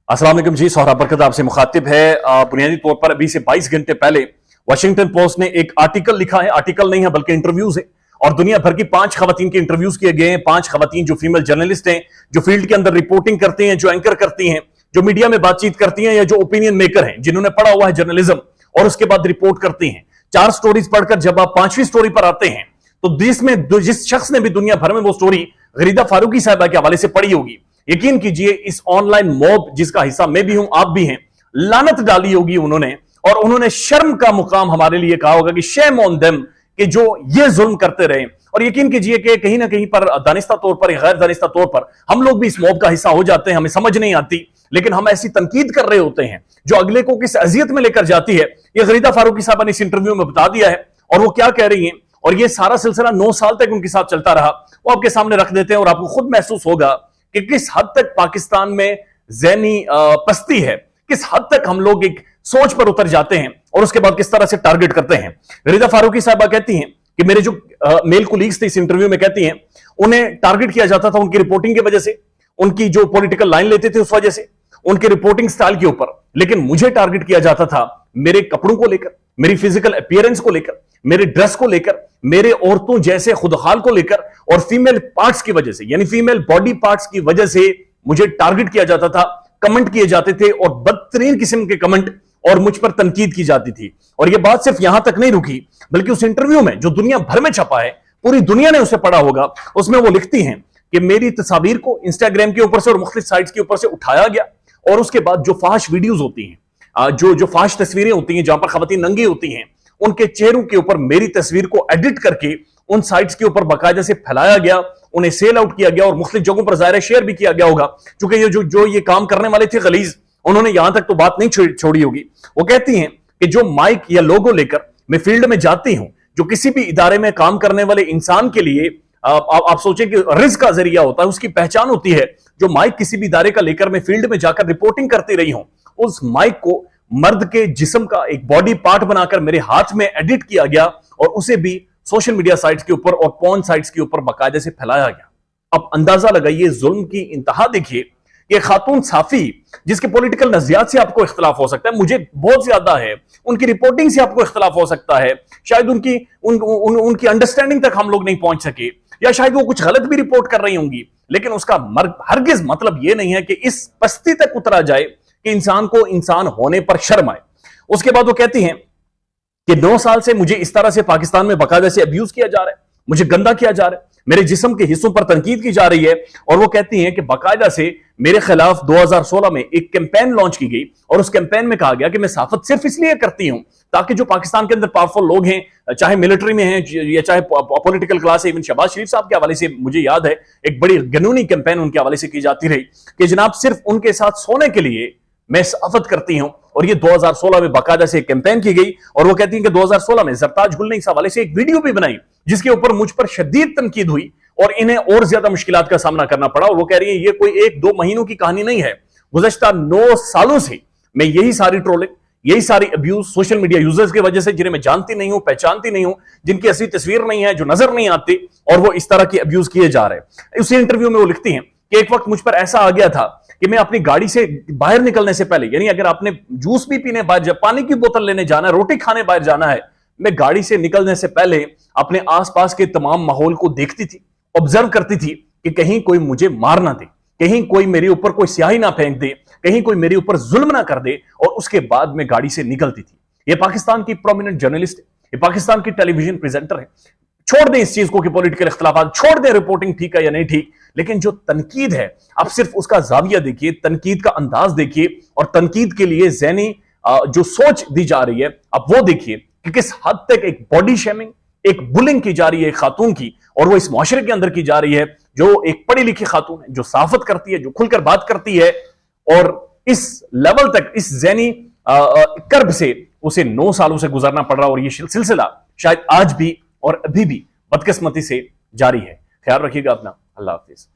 अस्सलाम वालेकुम जी, सोहराब बरकत आपसे मुखातिब है। बुनियादी तौर पर अभी से 22 घंटे पहले वाशिंगटन पोस्ट ने एक आर्टिकल लिखा है, आर्टिकल नहीं है बल्कि इंटरव्यूज है, और दुनिया भर की 5 खवातीन के इंटरव्यूज किए गए हैं। 5 खवातीन जो फीमेल जर्नलिस्ट हैं, जो फील्ड के अंदर रिपोर्टिंग करती हैं, जो एंकर करती हैं, जो मीडिया में बातचीत करती हैं, या जो ओपिनियन मेकर हैं, जिन्होंने पढ़ा हुआ है जर्नलिज्म और उसके बाद रिपोर्ट करती हैं। 4 स्टोरीज पढ़कर जब आप 5वीं स्टोरी पर आते हैं तो जिस शख्स ने भी दुनिया भर में वो स्टोरी गरीदा फारूकी साहिबा के हवाले से पढ़ी होगी, यकीन कीजिए इस ऑनलाइन मॉब जिसका हिस्सा मैं भी हूं, आप भी हैं, लानत डाली होगी उन्होंने, और उन्होंने शर्म का मुकाम हमारे लिए कहा होगा कि शेम ऑन देम कि जो ये जुल्म करते रहे। और यकीन कीजिए कि कहीं ना कहीं पर दानिस्ता तौर पर या गैर दानिस्ता तौर पर हम लोग भी इस मॉब का हिस्सा हो जाते हैं, हमें समझ नहीं आती, लेकिन हम ऐसी तनकीद कर रहे होते हैं जो अगले को किस अजियत में लेकर जाती है। ये गरीदा फारूकी साहबा ने इस इंटरव्यू में बता दिया है, और वो क्या कह रही हैं, और ये सारा सिलसिला 9 साल तक उनके साथ चलता रहा, वो आपके सामने रख देते हैं, और आपको खुद महसूस होगा कि किस हद तक पाकिस्तान में ज़हनी पस्ती है, किस हद तक हम लोग एक सोच पर उतर जाते हैं और उसके बाद किस तरह से टारगेट करते हैं। गरीदा फारूकी साहबा कहती हैं कि मेरे जो मेल कोलीग्स थे इस इंटरव्यू में, कहती हैं उन्हें टारगेट किया जाता था उनकी रिपोर्टिंग की वजह से, उनकी जो पॉलिटिकल लाइन लेते थे उस वजह से, उनके रिपोर्टिंग स्टाइल के ऊपर। लेकिन मुझे टारगेट किया जाता था मेरे कपड़ों को लेकर, मेरी फिजिकल अपीयरेंस को लेकर, मेरे ड्रेस को लेकर, मेरे औरतों जैसे खुदखाल को लेकर, और फीमेल पार्ट्स की वजह से, यानी फीमेल बॉडी पार्ट्स की वजह से मुझे टारगेट किया जाता था, कमेंट किए जाते थे, और बदतरीन किस्म के कमेंट, और मुझ पर तनकीद की जाती थी। और यह बात सिर्फ यहां तक नहीं रुकी, बल्कि उस इंटरव्यू में जो दुनिया भर में छपा है, पूरी दुनिया ने उसे पढ़ा होगा, उसमें वो लिखती हैं कि मेरी तस्वीर को इंस्टाग्राम के ऊपर से और मुख्तलिफ साइट्स के ऊपर से उठाया गया, और उसके बाद जो फाश वीडियोज होती हैं, जो फाश तस्वीरें होती हैं जहां पर खवातीन नंगी होती हैं, उनके चेहरों के ऊपर मेरी तस्वीर को एडिट करके उन साइट्स के ऊपर बाकायदा से फैलाया गया, उन्हें सेल आउट किया गया, और मुख्तलिफ जगहों पर ज़ाहिर शेयर भी किया गया होगा, क्योंकि ये जो ये काम करने वाले थे गलीज, उन्होंने यहां तक तो बात नहीं छोड़ी होगी। वो कहती हैं कि जो माइक या लोगो लेकर मैं फील्ड में जाती हूं, जो किसी भी इदारे में काम करने वाले इंसान के लिए आप सोचें कि रिस्क का जरिया होता है, उसकी पहचान होती है, जो माइक किसी भी इदारे का लेकर मैं फील्ड में जाकर रिपोर्टिंग करती रही हूं, उस माइक को मर्द के जिस्म का एक बॉडी पार्ट बनाकर मेरे हाथ में एडिट किया गया, और उसे भी सोशल मीडिया साइट्स के ऊपर और पॉर्न साइट्स के ऊपर बाकायदे से फैलाया गया। अब अंदाजा लगाइए जुल्म की इंतहा देखिए। ये खातून साफी जिसके पॉलिटिकल नजरियात से आपको इख्तलाफ हो सकता है, मुझे बहुत ज्यादा है, उनकी रिपोर्टिंग से आपको इख्तलाफ हो सकता है, शायद उनकी अंडरस्टैंडिंग तक हम लोग नहीं पहुंच सके, या शायद वो कुछ गलत भी रिपोर्ट कर रही होंगी, लेकिन उसका हरगिज मतलब ये नहीं है कि इस पस्ती तक उतरा जाए कि इंसान को इंसान होने पर शर्म आए। उसके बाद वो कहती हैं कि 9 साल से मुझे इस तरह से पाकिस्तान में बाकायदा से अब्यूज किया जा रहा है, मुझे गंदा किया जा रहा है, मेरे जिस्म के हिस्सों पर तनकीद की जा रही है। और वो कहती हैं कि बाकायदा से मेरे खिलाफ 2016 में एक कैंपेन लॉन्च की गई, और उस कैंपेन में कहा गया कि मैं सहाफत सिर्फ इसलिए करती हूं ताकि जो पाकिस्तान के अंदर पावरफुल लोग हैं, चाहे मिलिट्री में हैं या चाहे पॉलिटिकल क्लास है, इवन शहबाज शरीफ साहब के हवाले से मुझे याद है एक बड़ी गनूनी कैंपेन उनके हवाले से की जाती रही कि जनाब सिर्फ उनके साथ सोने के लिए मैं सहाफत करती हूं। और ये 2016 में बाकायदा से एक कैंपेन की गई, और वो कहती हैं कि 2016 में जरताज गुल ने इस हवाले से एक वीडियो भी बनाई जिसके ऊपर मुझ पर शदीद तनकीद हुई, और इन्हें और ज्यादा मुश्किलात का सामना करना पड़ा। और वो कह रही है ये कोई 1-2 महीनों की कहानी नहीं है, गुज़श्ता 9 सालों से मैं यही सारी ट्रोलिंग, यही सारी अब्यूज सोशल मीडिया यूजर्स की वजह से, जिन्हें मैं जानती नहीं हूं, पहचानती नहीं हूं, जिनकी असली तस्वीर नहीं है, जो नजर नहीं आती, और वो इस तरह की अब्यूज किए जा रहे हैं। उसी इंटरव्यू में वो लिखती हैं कि एक वक्त मुझ पर ऐसा आ गया था कि मैं अपनी गाड़ी से बाहर निकलने से पहले, यानी अगर आपने जूस भी पीने बाहर, पानी की बोतल लेने जाना है, रोटी खाने बाहर जाना है, मैं गाड़ी से निकलने से पहले अपने आसपास के तमाम माहौल को देखती थी, ऑब्जर्व करती थी कि कहीं कोई मुझे मार ना दे, कहीं कोई मेरे ऊपर कोई स्याही ना फेंक दे, कहीं कोई मेरे ऊपर जुल्म ना कर दे, और उसके बाद मैं गाड़ी से निकलती थी। ये पाकिस्तान की प्रोमिनेंट जर्नलिस्ट है, ये पाकिस्तान की टेलीविजन प्रेजेंटर है। छोड़ दें इस चीज को कि पॉलिटिकल इख्तलाफात, छोड़ दें रिपोर्टिंग ठीक है या नहीं ठीक, लेकिन जो तनकीद है आप सिर्फ उसका जाविया देखिए, तनकीद का अंदाज देखिए, और तनकीद के लिए ज़हनी जो सोच दी जा रही है आप वो देखिए कि किस हद तक एक बॉडी शेमिंग, एक बुलिंग की जा रही है खातून की, और वो इस मुआशरे के अंदर की जा रही है, जो एक पढ़ी लिखी खातून है, जो साफत करती है, जो खुलकर बात करती है, और इस लेवल तक, इस ज़हनी कर्ब से उसे 9 सालों से गुजरना पड़ रहा, और ये सिलसिला शायद आज भी और अभी भी बदकिस्मती से जारी है। ख्याल रखिएगा अपना। अल्लाह हाफिज।